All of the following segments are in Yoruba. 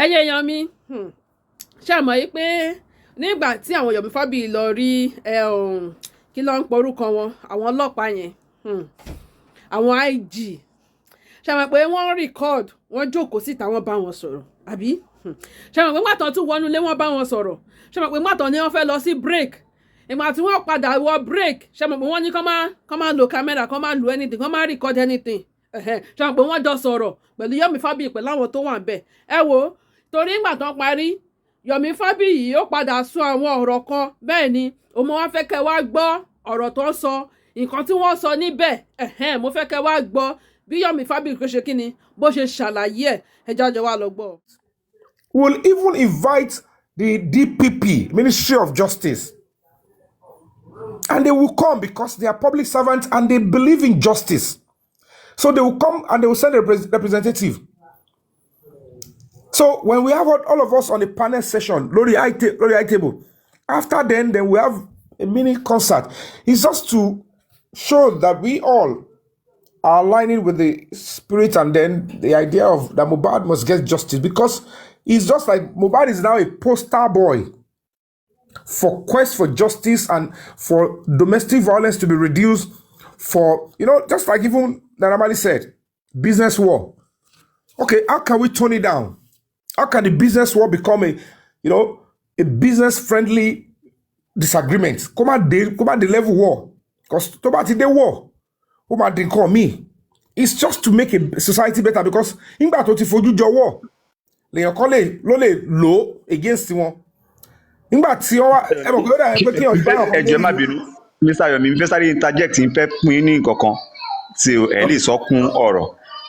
ẹyẹ yan mi ṣàmọ̀ yìí pé nígbà tí àwọn Yomi Fabiyi lọ rí kí ló ń porúkọ wọn àwọn ọlọ́pàá yẹn àwọn IG ṣàmọ̀ pé wọ́n record wọ́n jókòó síta wọ́n bá wọn sọ̀rọ̀ àbí ṣàmọ̀ pé mátàn tún wọnú ilé wọ́n bá wọn sọ̀rọ̀ ṣàmọ̀ pé mátàn ni wọ́n fẹ́ lọ sí break ìgbà tí wọ́n padà wọ break ṣàmọ̀ pé wọ́n ní kọ́ máa lo camera kọ́ máa lo anything kọ́ máa record anything ṣàmọ̀ pé wọ́n jọ sọ̀rọ̀ pẹ̀lú Yomi Fabiyi pẹ̀lú àwọn tó wà ń bẹ̀ ẹ wo torí ìgbà tán parí Yomi Fabiyi ó padà sọ àwọn ọ̀rọ̀ kan bẹ́ẹ̀ ni òun wá fẹ́ kẹ́ wá gbọ́ ọ̀rọ̀ tó ń sọ nǹkan tí wọ́n sọ níbẹ̀ mo fẹ́ kẹ́ wá gbọ́ bí Yomi Fabiyi kò ṣe kí ni bó ṣe ṣàlàyé ẹ jájọ wá lọ gbọ́. Will even invite the DPP, Ministry of Justice, and they will come because they are public servants and they believe in justice. So they will come and they will send a representative. So when we have all of us on the panel session, Lori high table, after then we have a mini concert. It's just to show that we all are aligning with the spirit and then the idea of that Mohbad must get justice, because it's just like Mohbad is now a poster boy for quest for justice and for domestic violence to be reduced, for, just like even Naramali said, business war. Okay, how can we tone it down? How can the business war become a business-friendly disagreement? Come on, the level war. Because the war, it's just to make a society better, because in that war, law against one. Mr. Yomi, necessarily interject in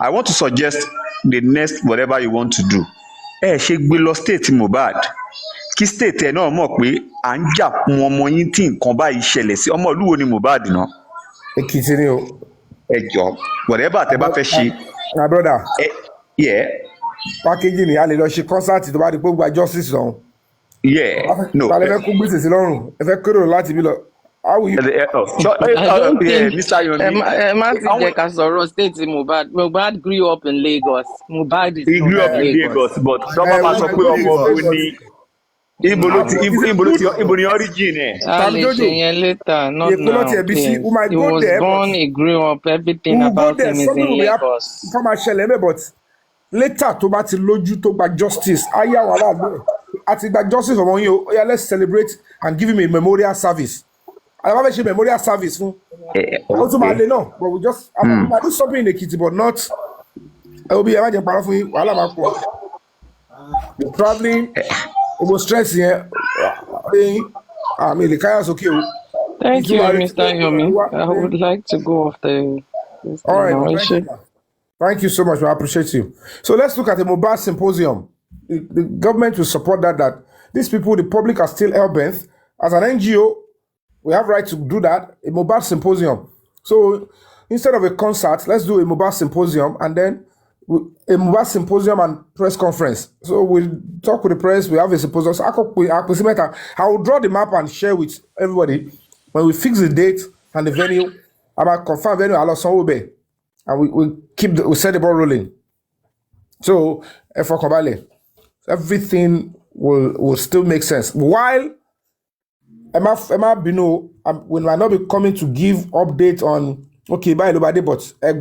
I want to suggest the next whatever you want to do. Ṣe gbé lọ state Mohbad kí state ẹ náà mọ̀ pé à ń jà fún ọmọ yín tí nǹkan báyìí ṣẹlẹ̀ sí ọmọ ìlú wo ni Mohbad náà. Èkìtì ni o. Ẹ jọ whatever tẹ́ bá fẹ́ ṣe. My brother. Yeah. Packaging ni a lè lọ ṣe concert tó bá di pé gba justice lọ́hùn. Yeah. No. Ta lè fẹ́ kó gbèsè sí lọ́rùn ẹ fẹ́ kérò láti bí lọ. How will you? Mr. Yomi. State Mohbad grew up in Lagos. He grew up in Lagos, but someone must have put on Ibo ni origin later, not now. He was born, he grew up, everything about him is in Lagos. But later, to bá ti lójú tó gba justice, aya wala lo. Àti gba justice ọmọ yín o, let's celebrate and give him a memorial service. I have a memorial service fún. Also no, but we just I do something in Ekiti, but not. I will be imagine para fún yín, wàhálà máa pọ̀. The traveling, it was stressing. I mean, the chaos okay. Thank you, Mr. Yomi. I would like to go off the. All right, thank you so much. I appreciate you. So let's look at the Mohbad Symposium. The government will support that these people, the public, are still hell-bent. As an NGO, we have right to do that. A Mohbad Symposium. So instead of a concert, let's do a Mohbad Symposium, and then a Mohbad Symposium and press conference. So we'll talk with the press. We have a symposium. So I will draw the map and share with everybody. When we fix the date and the venue, I will confirm venue. And we set the ball rolling. So for Kobale, everything will still make sense. While Emma Bino will not be coming to give update on by nobody, but I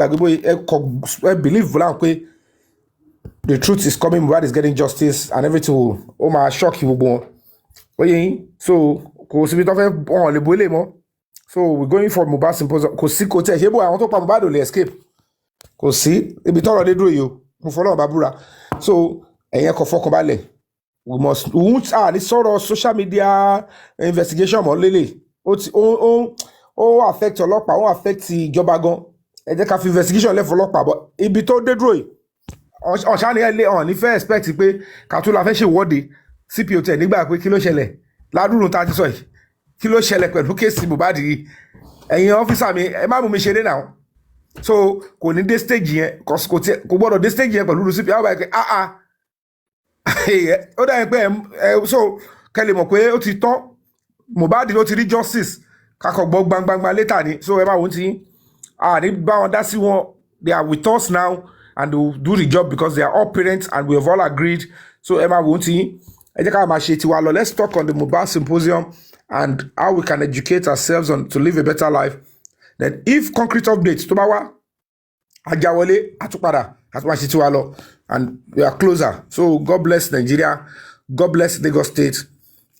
believe the truth is coming. Mohbad is getting justice, and everything will shock you. So so we're going for Mohbad Symposium. I want to Mohbad will escape. So we won't this sort of social media investigation affect ọlọ́pàá, won't affect ìjọba gan. Ẹ jẹ́ ká fi investigation left ọlọ́pàá, but ibi tó dé dúró yìí ọ̀ṣà ni ẹlẹ́ ọ̀n ní fẹ́ expect pé kàtúlà fẹ́ ṣe ìwọ́de CPO tẹ̀ nígbà pé kí ló ṣẹlẹ̀ ládùrún tá a ti sọ yìí, kí ló ṣẹlẹ̀ pẹ̀lú kéèsì Mohbad yìí, ẹ̀yin ọ́fíìsà mi ẹ má mú mi ṣeré náà. So kò ní dé stage yẹn, kò gbọ́dọ̀ dé stage yẹn pẹ̀lú CPO àwọn ẹ̀kẹ́ ó dà yẹn pé so kẹ́lẹ̀ mọ̀ pé ó ti tán, Mohbad ló ti rí justice kakọ̀ gbọ́ gbangbangba later ni. So ẹ má wọ́n ti ní bá wọn dá sí wọn. They are with us now and they will do the job because they are all parents and we have all agreed So Emma Wunti, let's talk on the Mohbad Symposium and how we can educate ourselves on to live a better life. Then if concrete updates, Tobawa, Ajawole, Atupada, Atwashitiwalo, and we are closer. So God bless Nigeria, God bless Lagos State,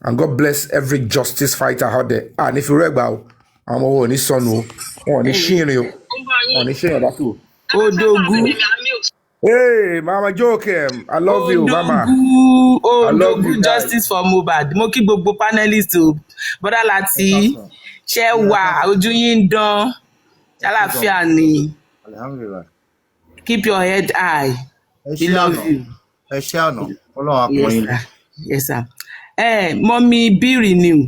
and God bless every justice fighter out there. And if you read about on his son, on his shin, on his shin, that's all. Odogu. Hey, Mama Jokem, I love you, Mama. Odogu justice for Mohbad. Mo kí gbogbo panelists o. Brother Lati, ṣé wà, ojú yín dán. Ṣàlàáfíà ni. Alhamdulillah. Keep your head high. We love you. Ẹ ṣé àná. Ọlọ́run àpọ́n yín. Yes, sir. Mommy be renew.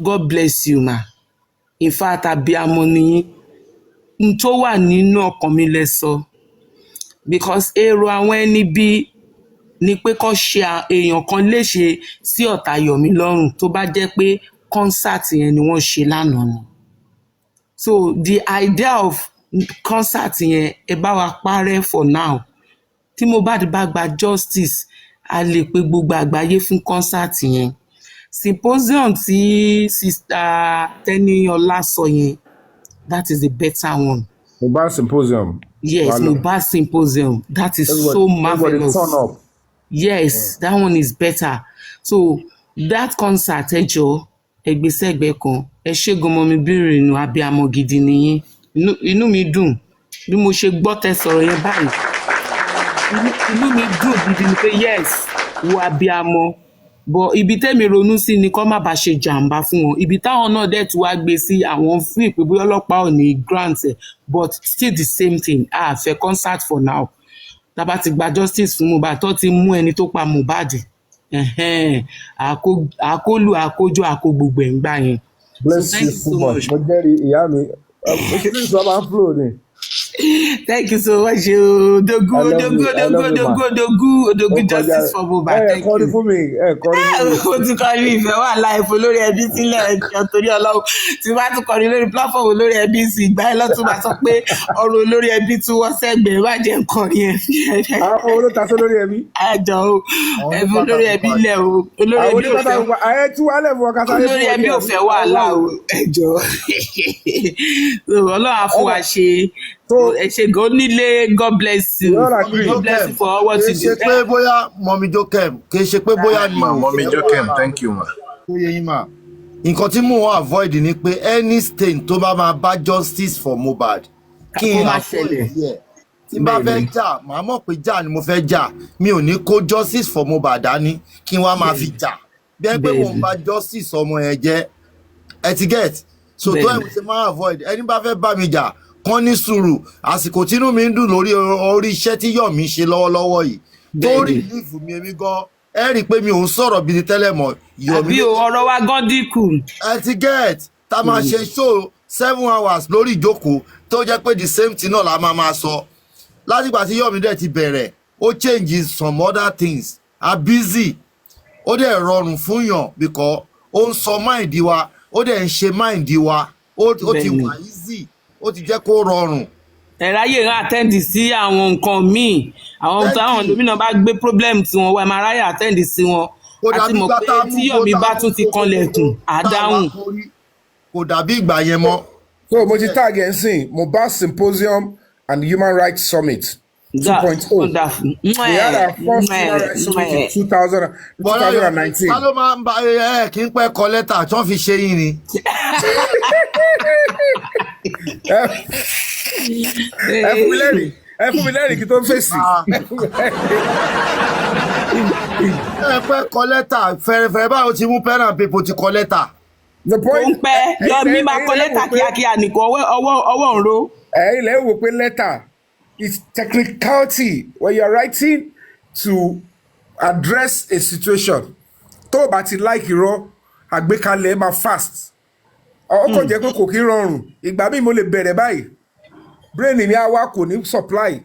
God bless you, ma. In fact, abiyamọ ni n tó wà nínú ọkàn mi lẹ sọ. Because èrò àwọn ẹni bí ni pé kó ṣe èèyàn kan léṣe sí ọ̀tá Yomi lọ́rùn tó bá jẹ́ pé concert yẹn ni wọ́n ṣe lánàá ni. So the idea of concert yẹn ẹ bá wa parẹ́ for now. Tí Mohbad bá gba justice, a lè pe gbogbo àgbáyé fún concert yẹn. Symposium tí Sister Teniola sọ yẹn, that is a better one. Mohbad Symposium. Yes, Mohbad Symposium. That is so marvelous. Turn up. Yes, that one is better. So that concert, ẹjọ́ ẹgbẹ́sẹ̀gbẹ́ kan, ẹ ṣé gan mọ́ mi bírè nù abiyamọ gidi nìyẹn. Inú mi dùn bí mo ṣe gbọ́ tẹ́ sọ̀rọ̀ yẹn báyìí. Inú mi dùn gidi ni pé yes, wo abiyamọ. But ibi tẹ́mi ronú sí ni kó má bàa ṣe jàǹbá fún wọn. Ibi táwọn náà dẹ̀ tí wàá gbé sí àwọn fún ìpè bóyá ọlọ́pàá ò ní grant ẹ̀, but still the same thing. A fẹ́ concert for now. Tábà ti gba justice fún Mohbad tó ti mú ẹni tó pa Mohbad. Àkólú àkójọ àkó gbogbo ẹ̀ ń gbà yẹn. Bless you so much. Mo jẹ́rìí ìyá mi. Òṣèlú ìṣọ́ máa ń flow ni. Thank you so much. Odogu justice for Mohbad. Thank you. Kọ́ni fún mi. Ó ti kọrin ìfẹ́ wà láìpẹ́ olórí ẹbí sílẹ̀ ẹ̀jọ̀ torí Ọlọ́run. Tí wọ́n bá tún kọrin lórí platform olórí ẹbí sí ìgbà ẹ̀ lọ́tún bá sọ pé ọ̀rọ̀ olórí ẹbí tún wọ́n sẹ́gbẹ̀ẹ́ má jẹ́ nkọrin ẹ̀. Àwọn olóòtú olórí ẹbí. Àjọ o, ẹbí olórí ẹbí lẹ̀ o. Olórí ẹbí ò fẹ́ wàhálà o, ẹjọ́. Ọlọ́run á fún wa ṣe. Ẹ ṣé gan nílé, God bless you. God bless you for all what you do. Kì í ṣe pé bóyá Mọ̀mí Jokem, kì í ṣe pé bóyá ni Mọ̀mí Jokem, thank you ma. Ó yé yín mà. Nǹkan tí mò ń avoid ni pé any stain tó bá máa bá justice for Mohbad kí n avoid yẹ. Tí bá fẹ́ jà, màá mọ̀ pé jà ni mo fẹ́ jà. Mi ò ní kó justice for Mohbad dání kí n wá máa fi jà. Bí ẹ pé mo ń bá justice ọmọ yẹn jẹ́, ẹ ti get. So tó ẹ̀ mo ṣe máa avoid. Ẹni bá fẹ́ bá mi jà, kán ní sùúrù. Àsìkò tínú mi ń dùn lórí iṣẹ́ tí Yomi ṣe lọ́wọ́lọ́wọ́ yìí. Tó relieve mi èmi gan. Ẹ rí i pé mi ò ń sọ̀rọ̀ bíi tẹ́lẹ̀ mọ́. Àbí ọ̀rọ̀ wa gan dínkù. Ẹ ti get. Tá máa ṣe show 7 hours lórí ìjókòó tó jẹ́ pé the same thing náà la máa sọ. Látìgbà tí Yomi dẹ̀ ti bẹ̀rẹ̀, ó change some other things. A busy. Ó dẹ̀ rọrùn fún yàn because ó ń sọ mind wa, ó dẹ̀ ń ṣe mind wa. Ó ti wà easy. Ó ti jẹ́ kó rọrùn. Ráyè rán attend sí àwọn nǹkan míì. Àwọn táwọn gómìnà bá gbé problem tí wọ́n wá máa ráyè attend sí wọn. Àti mọ̀ pé tí Yomi bá tún ti kanlẹ̀kùn, àdáhùn. Kò dàbí ìgbà yẹn mọ́. So mo ti tag ẹ̀ ń sìn Mohbad Symposium and Human Rights Summit 2.0. Wonderful. We had our first Human Rights Summit in 2019. Ta ló máa ń bá kí n pẹ́ kọ lẹ́tà tí wọ́n fi ṣe yín ni? Ẹ fún mi lẹ́rìí kí tó ń fèsì. Ẹ pẹ́ kọ lẹ́tà fẹ̀rẹ̀fẹ̀rẹ̀ báwo ti mú pen and paper ti kọ lẹ́tà. The point. Ó ń pẹ́ Yomi máa kọ lẹ́tà kíákíá nìkan ọwọ́ ń ro. Ilẹ̀ wò pé lẹ́tà is technicality when you are writing to address a situation. Tó o bá ti like irọ́ àgbékalẹ̀ máa fast. Ọkọ̀ jẹ́ pé kò kí rọrùn. Ìgbà míì mo lè bẹ̀rẹ̀ báyìí. Brain ni àwa kò ní supply.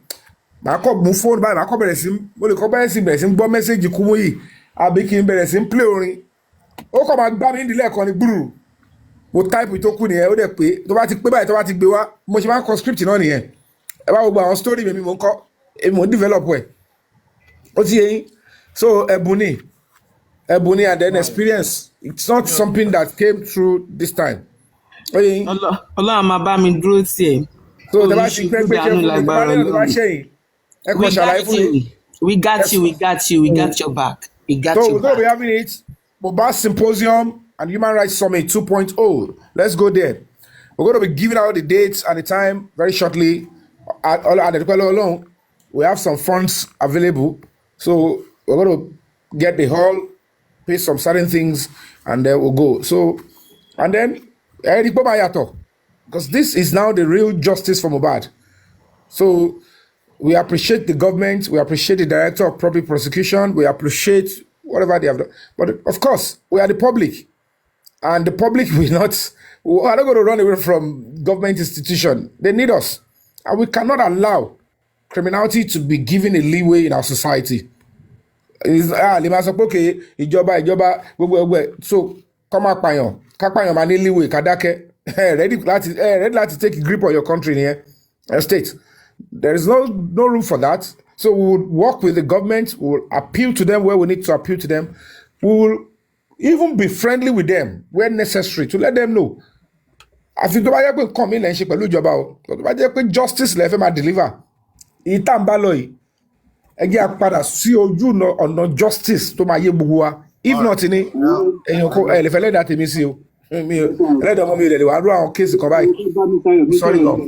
Màá kọ́ mú fóònù báyìí, màá kọ́ bẹ̀rẹ̀ sí mo lè kọ́ bẹ̀rẹ̀ sí gbọ́ mẹ́sẹ̀gì Kúmúyì àbí kí n bẹ̀rẹ̀ sí play orin. Ó kọ́ máa gbá mi nídìí lẹ́ẹ̀kan ní gbùrù. Mo type tó kù nìyẹn, ó dẹ̀ pé tó bá ti pé báyìí tó bá ti gbé wá, mo ṣe máa ń kọ script náà nìyẹn. Ẹ bá gbogbo àwọn story mi mo ń kọ́, èmi mo ń develop ẹ̀. Ó ti yé yín. So Ebony, and then experience. It's not something that came through this time. Okay. Ọlọ́run máa bá mi dúró tiẹ̀. So the bá ti pẹ́ pé ṣe fún mi, the bá ní ọ̀dọ̀ bá ṣẹ̀yìn. Ẹ kò ṣàlàyé fún mi. We got you. We got your back. We got So your we're going to be back. having it. Mobile Symposium and Human Rights Summit 2.0. Let's go there. We're going to be giving out the dates and the time very shortly. At the Kwelo alone, we have some funds available. So we're going to get the hall, pay some certain things, and then we'll go. So, and then, because this is now the real justice for Mohbad. So we appreciate the government, we appreciate the director of public prosecution, we appreciate whatever they have done. But of course, we are the public. And the public we are not going to run away from government institution. They need us. And we cannot allow criminality to be given a leeway in our society. So come up my leeway, ready to take a grip on your country here, state. There is no room for that. So we will work with the government, we will appeal to them where we need to appeal to them. We will even be friendly with them where necessary to let them know. Àfi tó bá jẹ́ pé come in and ṣe pẹ̀lú ìjọba o. Tó bá jẹ́ pé justice lẹ fẹ́ máa deliver. Èyí tá ń bá lọ yìí. Ẹ jẹ́ á padà sí ojú ọ̀nà justice tó máa yé gbogbo wa. If not ni èèyàn kò ẹ lè fẹ́ lẹ́dàá tèmi sí o. Ẹlẹ́dàá ọmọ mi ò lè wá rú àwọn kéèsì kan báyìí. Sorry God.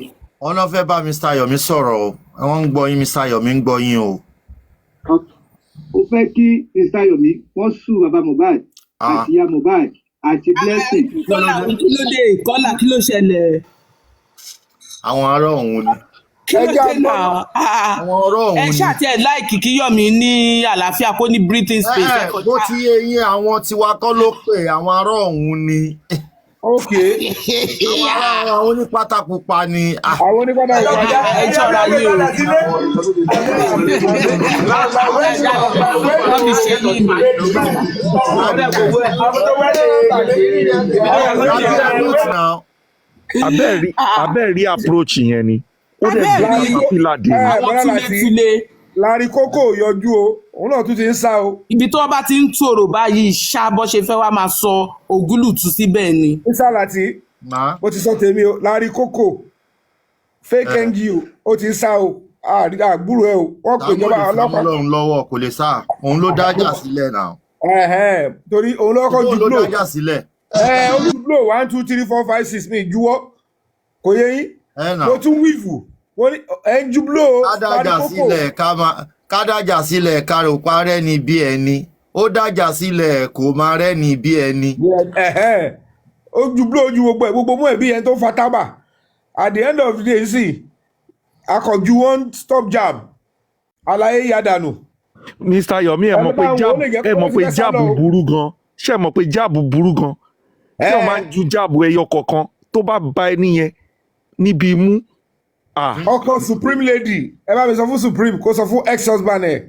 Wọ́n náà fẹ́ bá Mr. Yomi sọ̀rọ̀ o. Wọ́n ń gbọ́ yín, Mr. Yomi ń gbọ́ yín o. Ó fẹ́ kí Mr. Yomi wọ́n sùn bàbá Mohbad àti ìyá Mohbad àti Blessing. Kọ́lá kí ló ṣẹlẹ̀? Àwọn ará ọ̀hún ni. Kí ló ṣe náà? Àwọn ará ọ̀hún ni. Ẹ ṣàtì ẹ̀ láìkì kí Yomi ní àlàáfíà kó ní breathing space. Bó ti yé yín àwọn tiwa kọ́ ló pè àwọn ará ọ̀hún ni. Okay. Àwọn onípátá pupa ni. Àwọn onípátá pupa. Ẹ jọra yín o. Wọ́n fi ṣe yín ni. Abẹ́ẹ̀rí approach yẹn ni. Ó dẹ̀ bí pílà dé. Àwọn túlé. Láàrin kókó yọjú o, òun náà tún ti ń sá o. Ibi tó bá ti ń tòrò báyìí ṣá bọ́ ṣe fẹ́ wá máa sọ ògúlùtù síbẹ̀ ni. Ìsàlàtì, bó ti sọ tèmi o, láàrin kókó, fake NGO, ó ti ń sá o, àgbúrò ẹ o, wọ́n pè jọba ọlọ́pàá. Ọlọ́run lọ́wọ́ kò lè sá, òun ló dájà sílẹ̀ náà. Torí òun lọ́kọ́ ju blow. Òun ló dájà sílẹ̀. Ó ju blow 1 2 3 4 5 6 mi juwọ́, kò yẹ yín. Ló tún wíìfù. Ẹ ń ju blow. Kádájà sílẹ̀ kárò parẹ́ ni bí ẹni. Ó dájà sílẹ̀ kò máa rẹ́ ni bí ẹni. Ó ju blow ju gbogbo mú ẹ̀ bí ẹni tó fa tábà. At the end of the day sí, akọ̀jú one stop jab. Àlàyé yàdànù. Mr. Yomi ẹ mọ̀ pé jáàbù burú gan. Ṣé ẹ mọ̀ pé jáàbù burú gan? Ṣé o máa ń ju jáàbù ẹyọ kọ̀ọ̀kan tó bá ba ẹni yẹn níbi imú? Ọkọ Supreme Lady, ẹ bá mi sọ fún Supreme kó sọ fún ex-husband ẹ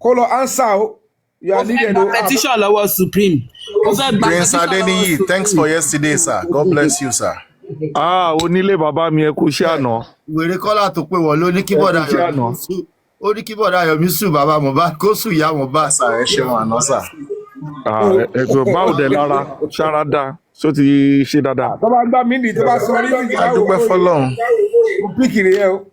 kó lọ answer o. Ó fẹ́ gba petition lọ́wọ́ Supreme. Prince Adeniyi, thanks for yesterday, sir. God bless you, sir. Onílé bàbá mi ẹ kú iṣẹ́ àná. Wèrè Kọ́lá tó pé wọ́n ló ní kí bọ̀dá Yomi sùn. Ó ní kí bọ̀dá Yomi sùn bàbá Mohbad kó sùn ìyá Mohbad. Sir, ẹ ṣeun àná, sir. Ẹ̀gbọ́n báwo dẹ̀ lára ṣára dáa ṣó ti ṣe dáadáa. Tó bá gbá mí nì tó bá sọ rí ìgbà A dúpẹ́ fọ́lọ́run. Mo píkìrì yẹ o.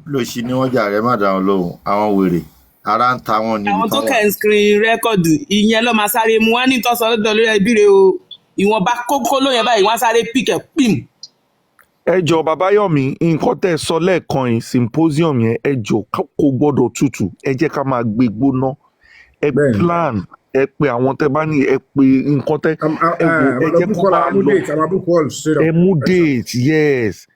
Lòṣì ni wọ́n jà rẹ̀ má dáhùn lóhùn àwọn wèrè. Ara ń ta wọn níbi àwọn tó kẹ́ ń screen rẹ́kọ̀dù ìyẹn ló máa sáré mu wọ́n ní tọ́sọ lọ́dọ̀ lórí ẹbí rẹ o ìwọ̀nba kókó lóyún báyìí wọ́n sáré pìkẹ̀ pìm. Ẹ jọ̀ọ́ bàbá Yomi nǹkan tẹ́ sọ lẹ́ẹ̀kan yìí symposium yẹn ẹ jọ̀ọ́ kò gbọ́dọ̀ tutù ẹ jẹ́ ká máa gbé gbóná ẹ plan ẹ pé àwọn tẹ́ bá ní ẹ pé nǹkan tẹ́ ẹ jẹ́ kó máa lọ ẹ mú date yes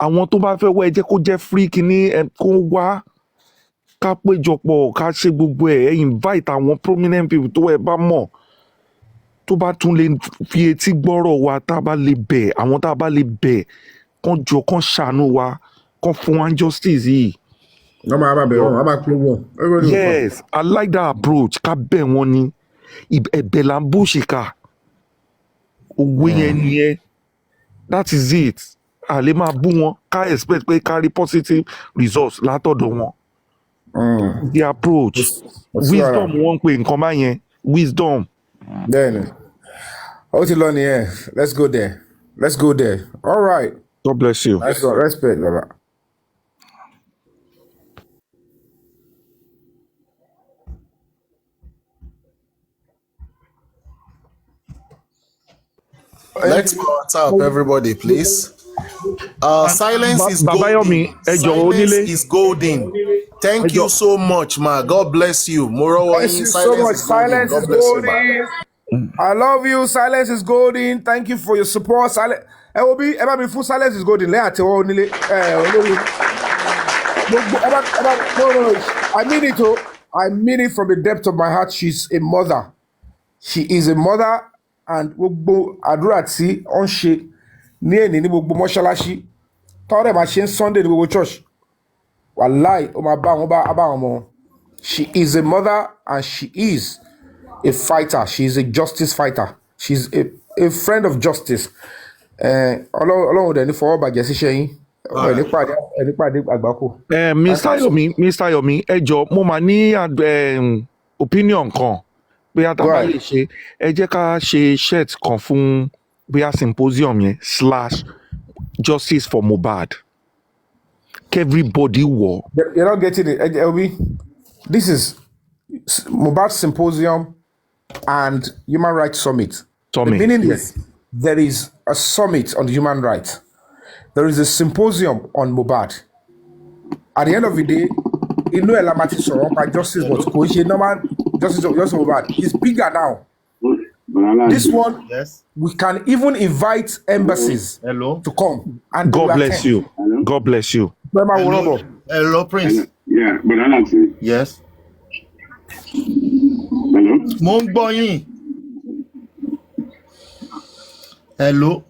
àwọn tó bá fẹ́ wá ẹ jẹ́ kó jẹ́ free kíní ẹ kó wá ká péjọpọ̀ ká ṣe gbogbo ẹ̀ ẹ invite àwọn prominent people tó ẹ bá mọ̀ tó bá tún lè fi etí gbọ́rọ̀ wa tá a bá lè bẹ̀ àwọn tá a bá lè bẹ̀ kán jọ kán ṣàánú wa kán fún wa justice yìí. Yes, I like that approach ká bẹ̀ wọ́n ni ẹ̀bẹ̀ là ń bó ṣe ká òwe yẹn nìyẹn that is it a lè máa bú wọn ká expect pé ká rí positive results látọ̀dọ̀ wọn. the approach wisdom wọ́n pè nǹkan báyẹn wisdom. Then, let's go there. All right. God bless you. Let's go. Respect, Baba. Let's go WhatsApp, everybody, please. Silence is golden. Silence is golden. Thank you so much, ma. God bless you. Thank you so much. Silence is golden. I love you. Silence is golden. Thank you for your support. Silence. Full silence is golden. No. I mean it. I mean it from the depth of my heart. She's a mother. She is a mother, and àdúrà tí ó ń ṣe ní èní ní gbogbo mọ́ṣáláṣí tọ́rẹ̀ máa ṣe ń Sunday ní gbogbo church. Wallahi, ó máa bá wọn mọ́. She is a mother and she is a fighter. She is a justice fighter. She's a friend of justice. Ọlọ́run dẹ̀ ní fọwọ́ bàjẹ́ síṣẹ́ yín. Ẹni pàdé àgbákò. Mr. Yomi, ẹ jọ̀ọ́ mo máa ní opinion kan. Bóyá tá a bá lè ṣe ẹ jẹ́ ká ṣe shirt kan fún bóyá symposium yẹn / justice for Mohbad. Everybody wọ̀. You're not getting it, Elby. This is Mohbad Symposium and Human Rights Summit. The meaning is there is a summit on human rights. There is a symposium on Mohbad. At the end of the day, inú ẹ̀ la máa ti sọ̀rọ̀ nípa justice, but kò ṣe normal justice Mohbad. It's bigger now. This one, we can even invite embassies to come. And God bless you. God bless you. Hello, Prince. Yeah, but I like it. Yes. Hello? Mo ń gbọ́ yín. Hello.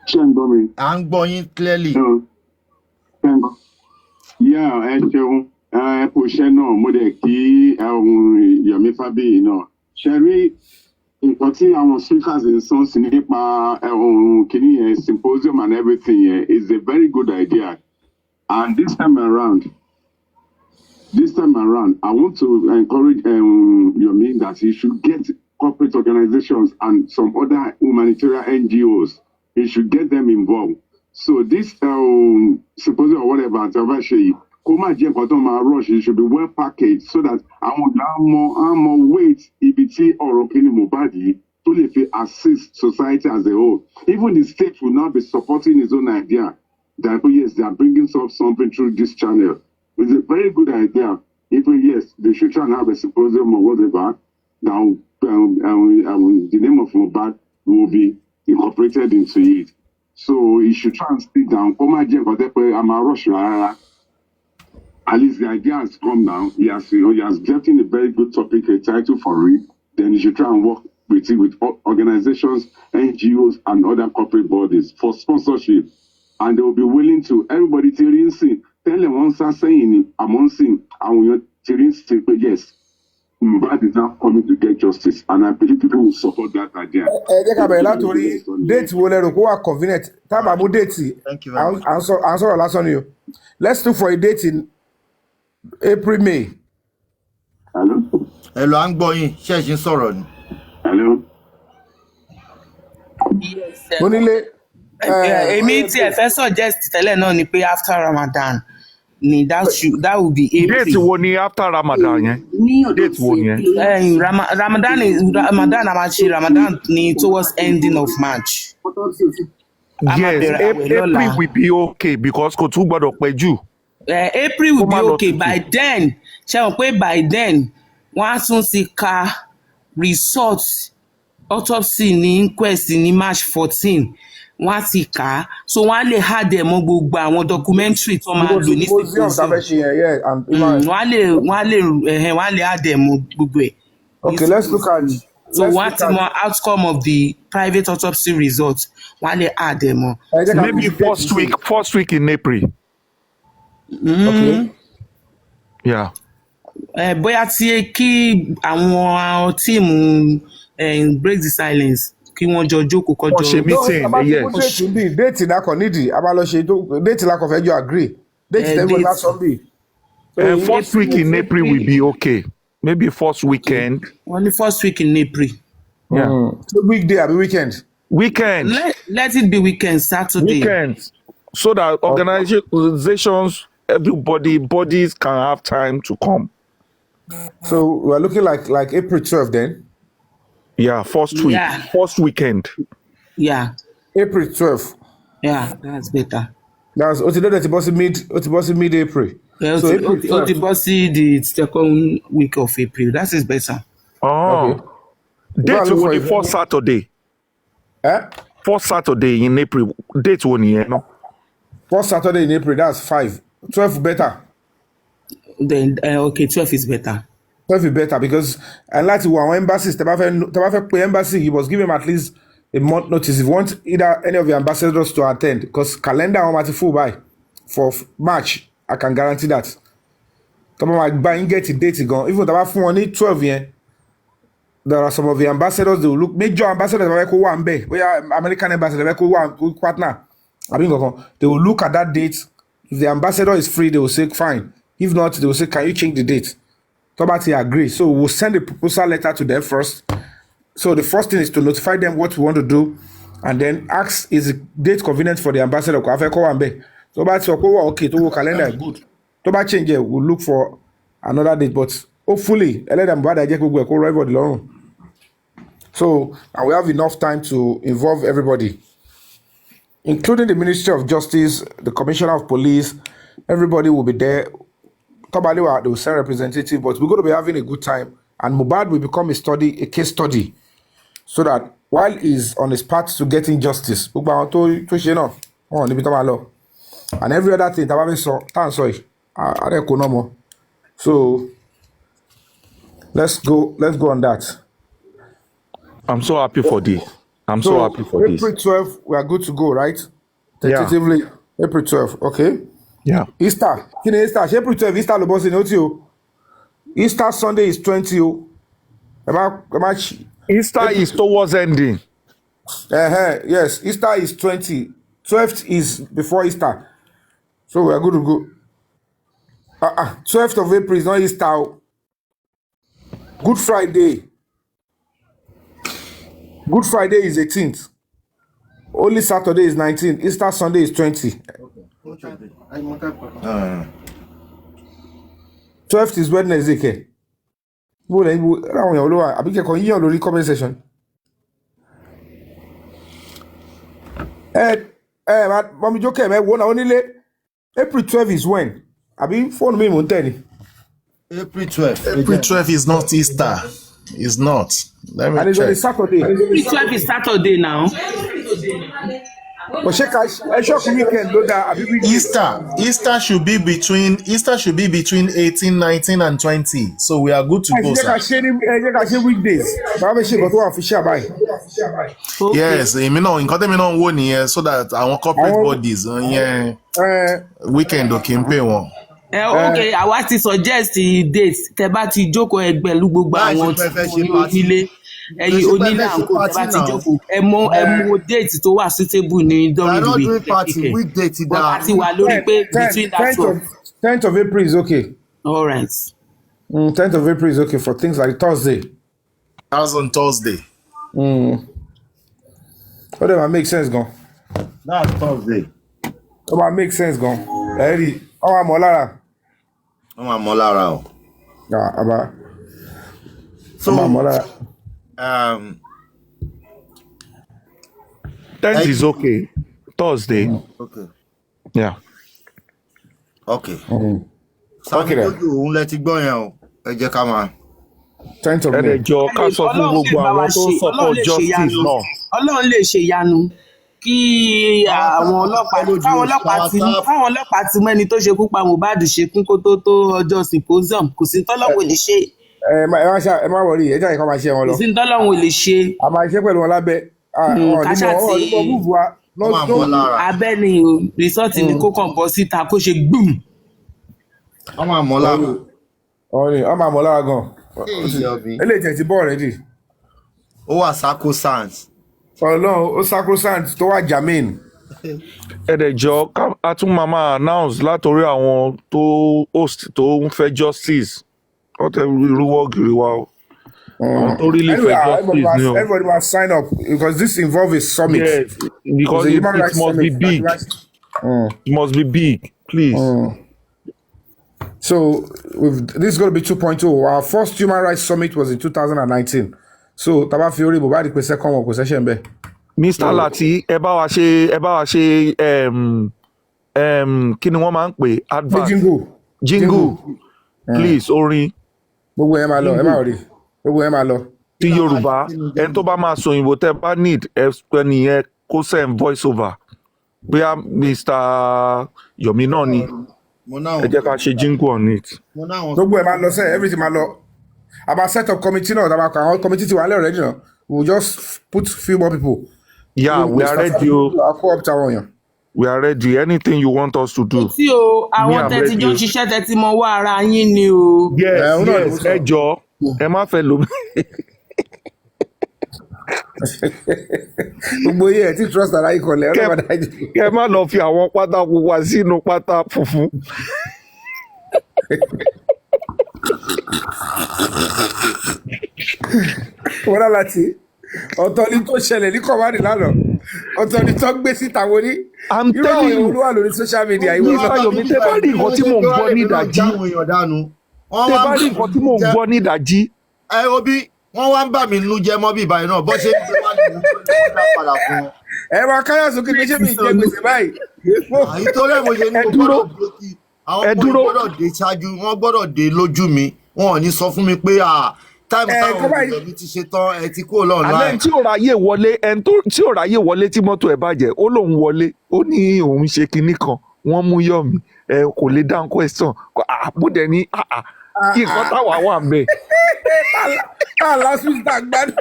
Ṣé ń gbọ́ mi? À ń gbọ́ yín clearly. Yeah, ẹ ṣeun. Ẹ kò ṣe náà, mo dẹ̀ kí Yomi Fabiyi náà. Ṣé rí nǹkan tí àwọn speakers ń sọ sí nípa kìíní yẹn symposium and everything yẹn is a very good idea. And this time around, I want to encourage Yomi that he should get corporate organizations and some other humanitarian NGOs. He should get them involved. So this symposium or whatever, rush, it should be well packaged so that I want more weight EBT or Mohbad to assist society as a whole. Even the state will now be supporting his own idea that yes, they are bringing something through this channel. It's a very good idea. Even yes, they should try and have a symposium or whatever. Now, the name of Mohbad will be incorporated into it. So he should try and speak down. At least the idea has come now. He has gotten a very good topic, a title for it. Then he should try and work with organizations, NGOs, and other corporate bodies for sponsorship. And they will be willing to, everybody tell them one saying, I'm saying, and yes, Mohbad is now coming to get justice. And I believe people will support that idea. Thank you very much. Answer last on you. Let's look for a date in April, May. Hello? Hello, I'm going. Hello? Èmi tí ẹ fẹ́ suggest tẹ́lẹ̀ náà ni pé after Ramadan ni that would be April. Date wo ni after Ramadan yẹn? Date wo yẹn? Ramadan ni towards ending of March. Yes, April will be okay because kò tún gbọ́dọ̀ pẹ́ jù. April will be okay. By then, by then, wọ́n á tún ti ka result autopsy ní inquest ní March 14. Wọ́n á ti kà á, so wọ́n á lè há dẹ̀ mọ́ gbogbo àwọn documentary tó máa lò ní symposium. Wọ́n á lè há dẹ̀ mọ́ gbogbo ẹ̀. Okay, let's look at. So wọ́n á ti mọ outcome of the private autopsy result. Wọ́n á lè há dẹ̀ mọ́. Maybe first week in April. Okay. Yeah. Bóyá tí kí àwọn tíìmù break the silence kí wọ́n jọ jókòó kọjọ. Ṣe meeting yes. Déètì la kàn nídìí a máa lọ ṣe déètì la kàn fẹ́ jọ agree déètì tẹ́lẹ̀ wọ́n lásán bì. And first week in April will be okay. Maybe first weekend. Only first week in April. Yeah. So weekday or weekend? Weekend. Let it be weekend, Saturday. Weekend. So that organizations, bodies can have time to come. So we're looking like April 12 then? Yeah, first week. Yeah. First weekend. Yeah. April 12. Yeah, that's better. That's mid-April. Yeah, So April 12. the second week of April. That is better. Oh. Okay. Date will be first Saturday. First Saturday in April. Date one year, no? First Saturday in April, that's 5. 12 better. Then okay, 12 is better. 12 is better because unlike our embassies, the embassy, he was giving him at least a month notice if you want either any of the ambassadors to attend, because calendar I'm at full by for March. I can guarantee that. Come on, buy and get a date gone. Even if I need 12 years, there are some of the ambassadors they will look major ambassadors where American ambassador partner. They will look at that date. If the ambassador is free, they will say fine. If not, they will say, can you change the date? Tobati agree. So we'll send a proposal letter to them first. So the first thing is to notify them what we want to do, and then ask, is the date convenient for the ambassador? Tobati okay, to calendar good. Toba change, we'll look for another date, but hopefully, so and we have enough time to involve everybody, including the Ministry of Justice, the Commissioner of Police. Everybody will be there. They will send representative, but we're going to be having a good time. And Mohbad will become a case study, so that while he's on his path to getting justice, and every other thing, so let's go on that. I'm so happy for this. I'm so happy for this. April 12, we are good to go, right? Yeah. Tentatively, April 12, okay? Yeah. Easter. Easter. April 12, Easter, the boss in Easter Sunday is 20. Easter is towards ending. Yes, Easter is 20. 12th is before Easter. So we are good to go. 12th of April is not Easter. Good Friday. Good Friday is 18th. Only Saturday is 19th. Easter Sunday is 20. 12th is Wednesday. Comment section. Mommy joke, April 12 is when? Phone me Montani. April 12. April 12 is not Easter. It's not. Let me and it's check. on a Saturday. April 12 is Saturday now. But check weekend Easter should be between 18, 19, and 20. So we are good to go, sir. Weekdays. Yes, so that our corporate bodies weekend okay pay one. Okay, I want to suggest the dates. Teba ti jókòó ẹgbẹ̀lú gbogbo àwọn onílé. Onílé àǹkó teba ti jókòó. Ẹ mọ date tó wà suitable ní during the week. Àti wà lórí pé between that 10th of April is okay. All right. 10th of April is okay for things like Thursday. That's on Thursday. Whatever makes sense, gone. That's Thursday. Whatever makes sense, gone. Ready? I'm Molara. I'm Molara. Yeah, Aba. So, Molara. 10th is okay. Thursday. Okay. Yeah. Okay. Okay then. Òun lẹ ti gbọ́ yẹn o. Ẹ jẹ́ ká máa. 10th of May. Ẹ̀jọ̀ ká sọ fún gbogbo àwọn tó support justice náà. Ọlọ́run lè ṣe ìyanu kí àwọn ọlọ́pàá ti mẹ́ni tó ṣekú pa Mohbad ṣekún kó tó ọjọ́ Symposium. Kò sí tọ́lọ́wọ́ lè ṣe. Ẹ má wọrí, ẹ jẹ́ ìkan máa ṣe wọn lọ. Kò sí tọ́lọ́wọ́ lè ṣe. A máa ṣe pẹ̀lú wọn lábẹ́. Abẹ́ ni o, rìsọ́ọ̀tì ni kó kàn bọ́ síta kó ṣe gbùm. Ọmọ àmọ́lára. Ọmọ àmọ́lára gan. Eléyìí tẹ̀ ti bọ́ already. Ó wà sacrosanct. Ọlọ́run ó sacrosanct tó wà Jermaine. ẹ̀dẹ̀jọ́ a tún máa announce látòrí àwọn tó host tó ń fẹ́ justice wọ́n tẹ irú wọ́ọ̀gìrì wa o. Àwọn tó really Anyway, fẹ́ justice ni o. everybody must sign up because this involves a summit. Yes, because it must be big. It must be big, please. So this is going to be 2.0. Our first human rights summit was in 2019. So taba fi ori Mohbad pe second one kò session be. Mr. Lati, ẹ bá wa ṣe kí ni wọ́n máa ń pè advert. Jingle. Please, orin. Gbogbo ẹ máa lọ, ẹ máa rí. Gbogbo ẹ máa lọ. Ti Yorùbá, ẹni tó bá máa sọ òyìnbó tẹ́ bá need ẹni yẹn kó send voice over. Bóyá Mr. Yomi náà ni. Ẹ jẹ́ ká ṣe jingle on it. Gbogbo ẹ máa lọ sẹ́, everything máa lọ. About set up committee now, our committee ti wà lẹ́ already now. We'll just put few more people. Yeah, we are ready. We are ready. Anything you want us to do. Tí o, àwọn tẹ́tí jọ ṣiṣẹ́ tẹ́tí mọ wá ara yín ni o. Yes, ẹ jọ̀ọ́, ẹ má fẹ́ lómi. Gbogbo yìí ẹ ti trust ara yìí kọlẹ̀ ọlọ́mọdé ajé. Kẹ má lọ fi àwọn pátá pupa sínú pátá funfun. Wọ́n láti ọ̀tọ̀ ni tó ṣẹlẹ̀ ní kọ̀wádì lánàá ọ̀tọ̀ ni tó gbé síta wo ní. I'm telling you, olúwa lórí social media ìwé Fáyọ̀mí tẹ́ bá rí nǹkan tí mò ń gbọ́ ní ìdájí. Tẹ́ bá rí nǹkan tí mò ń gbọ́ ní ìdájí. Ẹ Obi, wọ́n wá ń bà mí nínú jẹ́ mọ́ bí ìbàyẹn náà bọ́ ṣe ń gbé wá ní ìlú tó padà fún wọn. Ẹ máa káyọ̀ sókè pé ṣé mi jẹ gbèsè báyìí. Àyítorí ẹ̀ mo ṣe ní kó gbọ́dọ̀ dé kí àwọn ọmọ gbọ́dọ̀ dé ṣáájú wọ́n gbọ́dọ̀ dé lójú mi wọn ò ní sọ fún mi pé táìmù táwọn ọmọ mi ti ṣe tán ẹ ti kúrò lọ́nà. Àlẹ́ tí ò ráyè wọlé ẹni tí ò ráyè wọlé tí mọ́tò ẹ̀ bàjẹ́ ó lóun wọlé ó ní òun ṣe kinní kan wọ́n mú Yomi kò lè dáhùn question àbúdẹ ní kí nǹkan táwa wà ń bẹ̀. Lásìkò gbádùn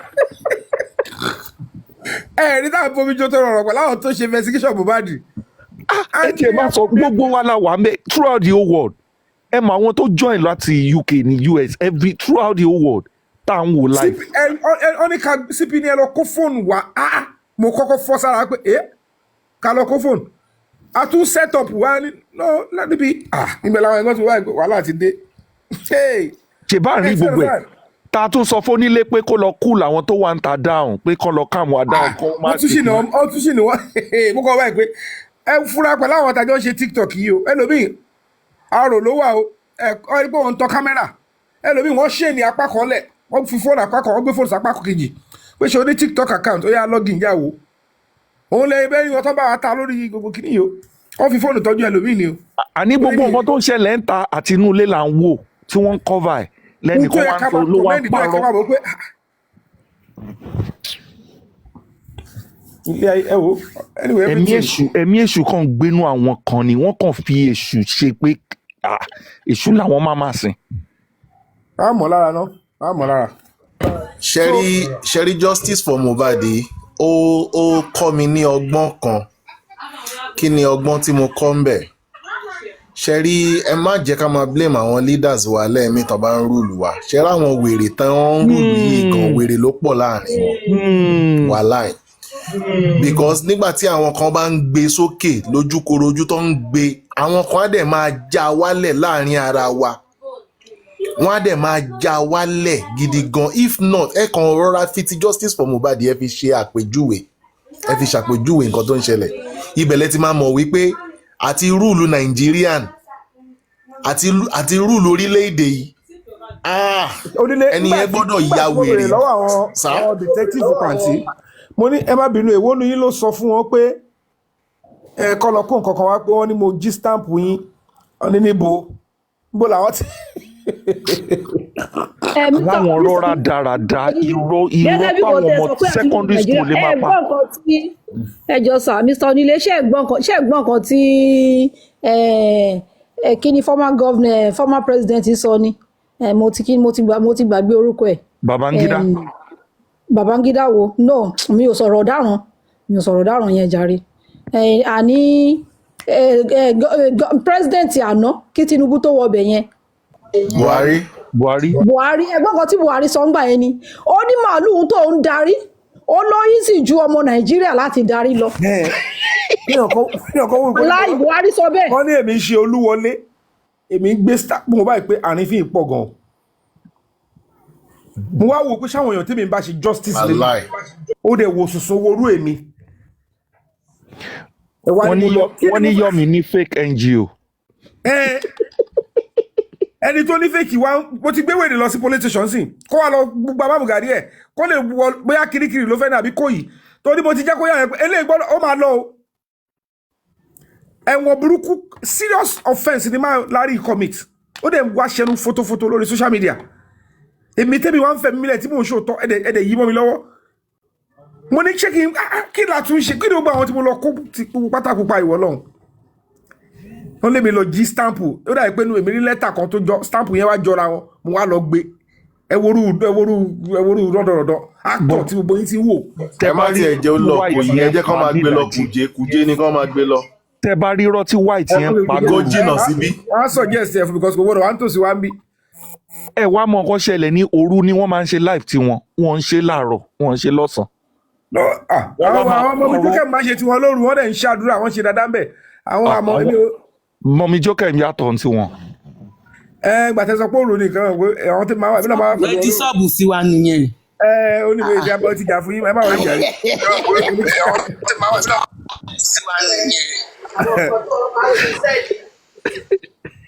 ẹ̀rí táwọn bomi jó tó rọrùn pẹ̀lú àwọn tó ṣe investigation Mohbad. Ẹ tiẹ̀ máa sọ gbogbo wa la wà ń bẹ̀ throughout the whole world. Ẹ mọ àwọn tó join láti UK ní US throughout the whole world tá à ń wò live. Ó ní ká CP ní ẹ lọ kó fóònù wá mo kọ́kọ́ fọ́ sára pé ká lọ kó fóònù a tún set up wá níbi ìgbẹ́ làwọn ẹ̀gbọ́n ti wá wàhálà ti dé. Ṣé bá rí gbogbo ẹ̀ tá a tún sọ fónílé pé kó lọ cool àwọn tó wà ń ta down pé kán lọ calm wa down kó má sí. ó tún ṣì ní wọ́n mo kọ́ báyìí pé ẹ fura pẹ̀lú àwọn àtàjọ́ ń ṣe TikTok yìí o ẹlòmíì àrò ló wà o ọ rí pé wọ́n ń tọ́ kámẹ́rà ẹlòmíì wọ́n ṣe ní apá kan lẹ̀ wọ́n fi fóònù apá kan wọ́n gbé fóònù sápá kan kejì pé ṣe o ní TikTok account ó yá login yàwó òun lè bẹ́ẹ̀ ni wọ́n tọ́ bá wa ta lórí gbogbo kìíní yìí o wọ́n fi fóònù tọ́jú ẹlòmíì ni o. Àní gbogbo nǹkan tó ń ṣẹlẹ̀ ń ta àti inú ilé là ń wò tí wọ́n ń cover ẹ̀ lẹ́nìkan wá ń sọ ló wá ń parọ́. Ẹ̀mí èṣù kan gbénú àwọn kan ni wọ́n kàn fi èṣù ṣe pé èṣù làwọn máa sìn. a mọ̀ lára náà a mọ̀ lára. Ṣẹ́rí justice for Mohbad ó kọ́ mi ní ọgbọ́n kan. Kí ni ọgbọ́n tí mo kọ́ ń bẹ̀? Ṣẹ́rí ẹ má jẹ́ ká máa blame àwọn leaders wa lẹ́ẹ̀mí tó bá ń rúùlù wa. Ṣẹ́rí àwọn wèrè tán ń rúùlù yìí gan wèrè ló pọ̀ láàrin wọn. Wàláì. Because nígbà tí àwọn kan bá ń gbé sókè lójúkorojú tó ń gbé àwọn kan á dẹ̀ máa já wálẹ̀ láàrin ara wa. Wọ́n á dẹ̀ máa já wálẹ̀ gidi gan. If not ẹ kàn rọra fi ti justice for Mohbad ẹ fi ṣe àpèjúwe ẹ fi ṣàpèjúwe nǹkan tó ń ṣẹlẹ̀. Ibẹ̀lẹ̀ ti máa mọ̀ wípé àti rúùlù Nigerian àti rúùlù orílẹ̀-èdè yìí ẹni yẹn gbọ́dọ̀ ya wèrè. lọ́wọ́ àwọn detective pàǹtí mo ní ẹ má bínú èwo nu yín ló sọ fún wọn pé ẹ kọ́ lọ kó nǹkan kan wá pé wọ́n ní mo jí stamp yín wọ́n ní níbo làwọn ti. Láwọn rọra dáradá irọ́ páwọn ọmọ secondary school lè máa pa. Ẹjọ́ sà Mr. Onílé ṣé ẹ̀gbọ́n kan tí kí ni former president sọ ni mo ti gbàgbé orúkọ ẹ̀. Babangida wo no mi ò sọ̀rọ̀ ọ̀daràn yẹn jàre àní president àná kí Tinubu tó wọbẹ̀ yẹn. Buhari ẹgbọ́n kan tí Buhari sọ ń gbà yẹn ni ó ní màálùú tó ń darí ó lóyún sì ju ọmọ Nàìjíríà láti darí lọ. láì Buhari sọ bẹ́ẹ̀. wọ́n ní èmi ń ṣe Olúwọlé èmi ń gbé star mo báyìí pé àrífín pọ̀ gan mo wá wò pé sáwọn èèyàn tèmi ń bá ṣe justice lè ó dẹ̀ wò sùsùn worú èmi. wọ́n ní Yomi ní fake NGO. ẹni tó ní fake wá mo ti gbé wèrè lọ sí police station sí kó wá lọ gbogbo àbámugàrí ẹ̀ kó lè wọ bóyá kirikiri ló fẹ́ ní àbí kò yìí torí mo ti jẹ́ kó yà yẹn pé eléyìí gbọ́dọ̀ ó máa lọ o. ẹ̀wọ̀n burúkú serious offence ni máa lárí commit ó dẹ̀ wá ṣẹnu fótófótó lórí social media èmi tẹ́mi wá ń fẹ́ mílẹ̀ tí mò ń ṣòótọ́ ẹ̀dẹ̀ yí mọ́ mi lọ́wọ́ mo ní ṣé kí la tún ṣe kí ni gbogbo àwọn tí mo lọ kó ti pátákó pa ìwọ lọ́hùn wọ́n lé mi lọ jí stamp ó dà pé èmi ní lẹ́tà kan tó jọ stamp yẹn wá jọra wọn mo wá lọ gbé ẹwọ́rú rọ́dọ̀rọ̀dọ̀ actor tí gbogbo yín ti wò. tẹ má tiẹ̀ jẹ́ ó lọ kò yí ẹ jẹ́ kán máa gbé lọ kùjé ni kán máa gbé lọ. tẹ bá rí irọ́ tí white yẹn pa kó jìnnà síbí. wọ́n á suggest ẹ̀ fún because kò gbọ́dọ̀ wá ń tòsí wá ń bí. ẹ wá mọ nǹkan ṣẹlẹ̀ ní òru ni wọ́n máa ń ṣe live tiwọn wọ́n ń ṣe láàárọ̀ wọ́n ń ṣe lọ́sàn-án. àwọn ọmọ mi tó kẹ́ máa ṣe tiwọn lóru wọ́n dẹ̀ ń ṣàdúrà wọ́n ṣe dáadáa ń bẹ̀ àwọn àmọ́ ilé. mọ̀mí jókè ń yàtọ̀ ní tiwọn. gbàtẹ́ sọ pé òru nìkan àwọn tó máa wà nínú àwọn. ẹ ti sọ́ọ̀bù sí wa nìyẹn. oníwèé ìjà bọ́ ti jà fún yín ẹ má wọlé jà yín.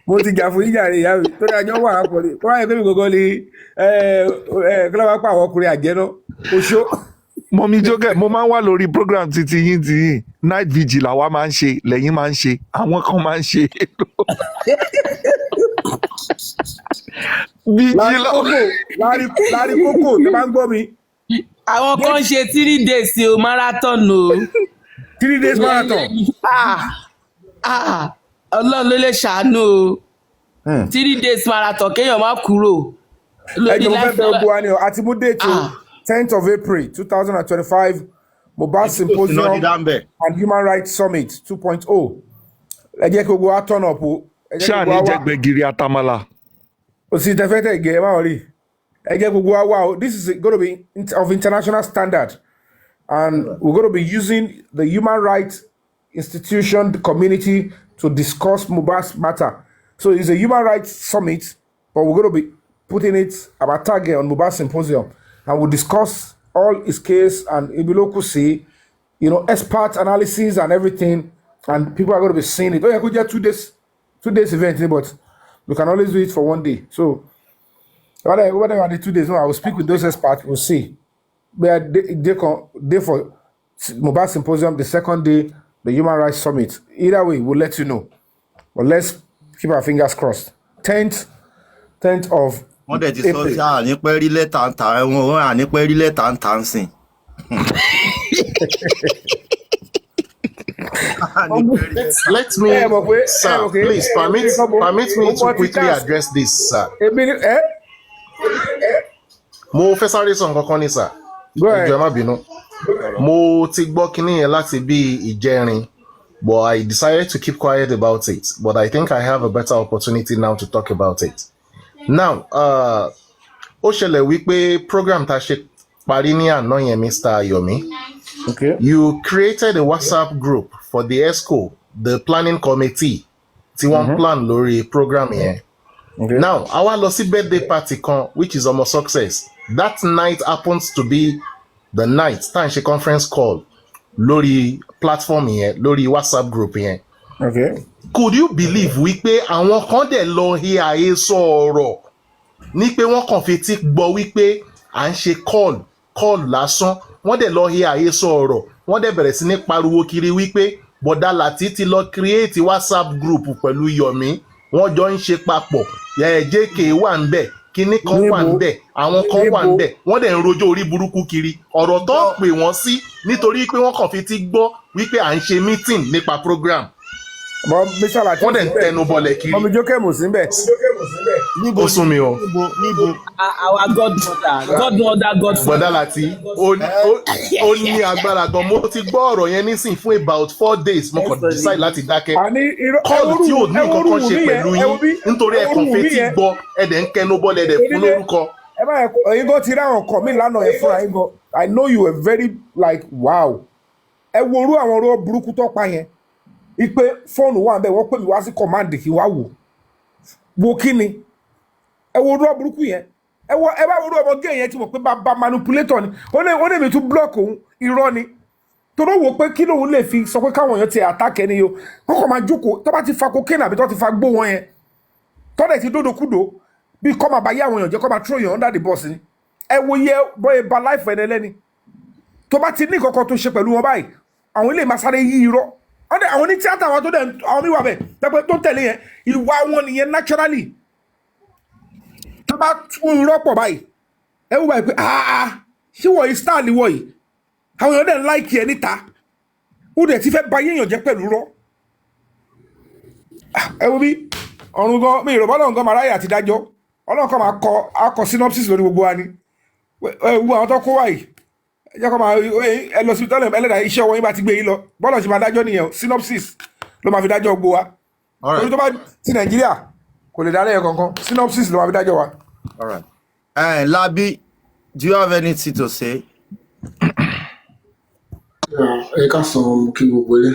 mo ti jà fún yín jà rè ìyá mi tó ní àjọ wà á pọ̀ ní kó wáyé pé mi gbogbo ni kí ló máa pa àwọn ọkùnrin àjẹná oṣó. mọ̀mí jókè mo máa ń wà lórí program titi yín night vigil àwa máa ń ṣe lẹ́yìn máa ń ṣe àwọn kan máa ń ṣe. lárí kókò tó bá ń gbọ́ mi. àwọn kan ṣe 3 days o marathon o. 3 days marathon. Ọlọ́run ló lè ṣàánú o 3 days marathon kéèyàn má kúrò. ẹjọ mo fẹ́ bẹ ogun wa ni o àti mú déètì o 10th of April 2025 Mohbad Symposium and Human Rights Summit 2.0 ẹ jẹ́ kí gbogbo wa turn up o. ṣáà ní jẹgbẹgiri atamala. o sì tẹfẹtẹ gẹ ẹ má rí ẹ jẹ́ gbogbo wa wá o this is going to be of international standard and we're going to be using the human rights institution, the community to discuss Mohbad's matter. So it's a human rights summit, but we're going to be putting it our target on Mohbad Symposium, and we'll discuss all his case and Ibilokusi, expert analysis and everything, and people are going to be seeing it. Oh, yeah, could just 2 days event, but we can always do it for 1 day. So whatever the 2 days, I will speak with those experts. We'll see. We are day for Mohbad Symposium, the second day, the Human Rights Summit. Either way, we'll let you know. But let's keep our fingers crossed. 10th of wọ́n dẹ̀ ti sọ sí ànípẹ́ rí lẹ́tà ń ta ẹ̀wọ̀n ànípẹ́ rí lẹ́tà ń ta ń sìn. Let me, sir, please permit me to quickly address this, sir. Mo fẹ́ sáré sọ nǹkan kan ní sir. Ìjọ má bínú. Mo ti gbọ́ kinní yẹn láti bí ìjẹrin, but I decided to keep quiet about it. But I think I have a better opportunity now to talk about it. Now, ó ṣẹlẹ̀ wípé program tá a ṣe parí ní àná yẹn, Mr. Yomi. Okay. You created a WhatsApp group for the ESCO, the planning committee, tí wọ́n plan lórí program yẹn. Okay. Now, àwa lọ sí birthday party kan, which is Omo Success. That night happens to be the night tá à ń ṣe conference call lórí platform yẹn, lórí WhatsApp group yẹn. Okay. Could you believe wípé àwọn kan dẹ̀ lọ he àhesọ ọ̀rọ̀ ní pé wọ́n kàn fi tí gbọ́ wípé à ń ṣe call lásán, wọ́n dẹ̀ lọ he àhesọ ọ̀rọ̀, wọ́n dẹ̀ bẹ̀rẹ̀ sí ní pariwo kiri wípé Bọ̀dá Láti ti lọ create WhatsApp group pẹ̀lú Yomi, wọ́n jọ ń ṣe papọ̀, JK wà ń bẹ̀, kíní kan wà ń bẹ̀, àwọn kan wà ń bẹ̀, wọ́n dẹ̀ ń rojọ́ orí burúkú kiri, ọ̀rọ̀ tó pè wọ́n sí nítorí pé wọ́n kàn fi tí gbọ́ wípé à ń ṣe meeting nípa program. Mr. Láti wọ́n dẹ̀ ń tẹnu bọlẹ̀ kiri. Mọ̀mí Jókè mò sí bẹ̀. Ó sún mi o. Our godmother. Bọ̀dá Láti ó ní agbára gan. Mo ti gbọ́ ọ̀rọ̀ yẹn nísìn fún about 4 days mo kàn decide láti dákẹ́. Kọ́ọ̀lù tí ò ní nǹkan kan ṣe pẹ̀lú yín nítorí ẹ̀kan fetí gbọ́ ẹ̀dẹ̀ ń kẹnu bọ́lẹ̀ ẹ̀dẹ̀ fún lórúkọ. Ẹ bá ẹ̀yin gan ti rí àwọn ọkọ̀ mi lánàá yẹn fúnra yín gan. I know you were very like wow. ẹ wo orú àwọn ọ̀rọ̀ burúkú tó pa yẹn ipe fóònù wà bẹ́ẹ̀ wọ́n pè mí wá sí command kí wá wo kí ni ẹ wo orú burúkú yẹn ẹ bá wo orú ọmọ gay yẹn tí mo pé bàbá manipulator ni ó lè mi tún block òun irọ́ ni torí wò pé kí lòun lè fi sọ pé káwọn èèyàn ti attack ẹni yo wọ́n kàn máa jókòó tó bá ti fa cocaine àbí tó ti fa gbó wọn yẹn tọ́lẹ̀ ti dódòkúdò bí kọ́ máa bá yá àwọn èèyàn jẹ́ kọ́ máa throw yàn under the bus ni ẹ wo yẹ bọ́ẹ̀ ba life ẹni ẹlẹ́ni tó bá ti ní kankan tó ṣe pẹ̀lú wọn báyìí àwọn ilé máa sáré yí irọ́ àwọn ní tíátà àwọn tó dẹ̀ àwọn míwà bẹ̀ pẹ́pẹ́ tó tẹ̀lé yẹn ìwà wọn nìyẹn naturally tó bá tún irọ́ pọ̀ báyìí ẹ wú báyìí pé ṣé wọ̀ yìí star ni wọ̀ yìí àwọn èèyàn dẹ̀ ń láìkì ẹ níta ó dẹ̀ ti fẹ́ ba yéèyàn jẹ́ pẹ̀lú rọ́ ẹ wo bí ọ̀run gan mi ìrọ̀bọ́ ọlọ́run gan máa ráyè àti dájọ́ ọlọ́run kan máa akọ synopsis lórí gbogbo wa ni gbogbo àwọn tó kó wáyìí ẹ jẹ́ kó máa ẹ lọ sí tọ́lẹ̀ ẹlẹ́dàá iṣẹ́ ọwọ́ yín bá ti gbé yín lọ bọ́ọ̀lù ṣe máa dájọ́ nìyẹn synopsis ló máa fi dájọ́ gbogbo wa torí tó bá ti Nàìjíríà kò lè dálẹ̀ kankan synopsis ló máa fi dájọ́ wa. All right. Labi, do you have anything to say? Ẹ káàsán mo kí gbogbo ilé.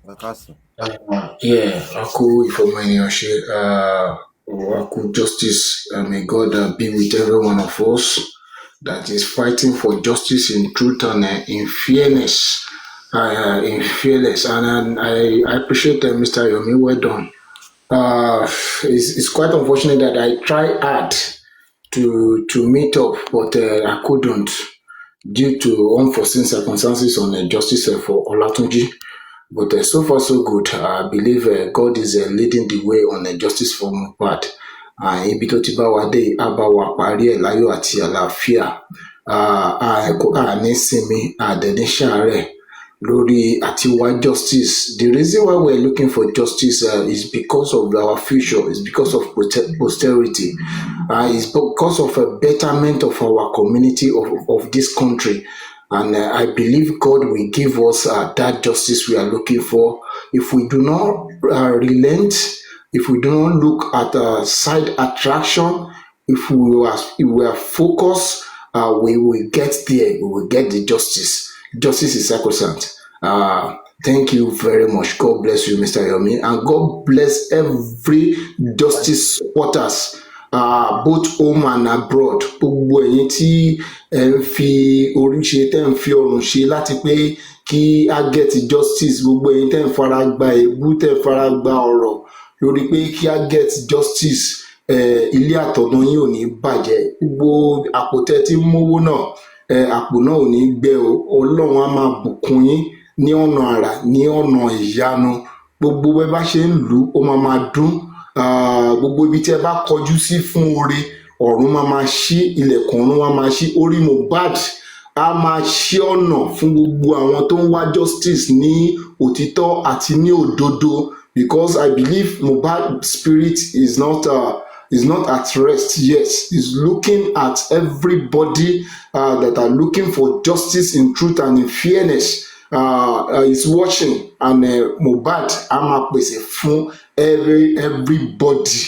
Ẹ káàsán. A kú ìfọ̀mọ́ ènìyàn ṣe a kú justice. May God be with every one of us that is fighting for justice in truth and in fairness. And I appreciate Mr. Yomi. Well done. It's quite unfortunate that I tried hard to meet up, but I couldn't due to unforeseen circumstances on justice for Olatunji. But so far so good. I believe God is leading the way on justice for Mohbad. Ibi tó ti bá wa dé á bá wa parí ẹ̀ láyọ̀ àti àlàáfíà. Ní sinmi àdẹ̀ní ṣàárẹ̀ lórí àti wá justice. The reason why we're looking for justice is because of our future, is because of posterity, is because of a betterment of our community, of this country. And I believe God will give us that justice we are looking for. If we do not relent, if we do not look at side attraction, if we are focused, we will get there, we will get the justice. Justice is sacrosanct. Thank you very much. God bless you, Mr. Yomi, and God bless every justice supporters, both home and abroad. Gbogbo ẹ̀yin tí ẹ ń fi orí ṣe, tẹ́ ń fi ọrùn ṣe láti pé kí a get justice. Gbogbo ẹ̀yin tẹ́ ń fara gba èébú, tẹ́ ń fara gba ọ̀rọ̀ lórí pé kí a get justice. Ilé àtọ̀dún yín ò ní bàjẹ́. Gbogbo àpò tẹ́ ti ń mówó náà, àpò náà ò ní gbẹ o. Ọlọ́run á máa bùkún yín ní ọ̀nà àrà, ní ọ̀nà ìyanu. Gbogbo bẹ́ẹ̀ bá ṣe ń lù ó máa dún. Gbogbo ibi tí ẹ bá kọjú sí fún oore, ọ̀run máa ṣí, ilẹ̀kùn ọ̀run máa ṣí. Orí Mohbad á máa ṣí ọ̀nà fún gbogbo àwọn tó ń wá justice ní òtítọ́ àti ní òdodo, because I believe Mohbad spirit is not at rest. Yes, he's looking at everybody that are looking for justice in truth and in fairness. Is watching, and Mohbad á máa pèsè fún everybody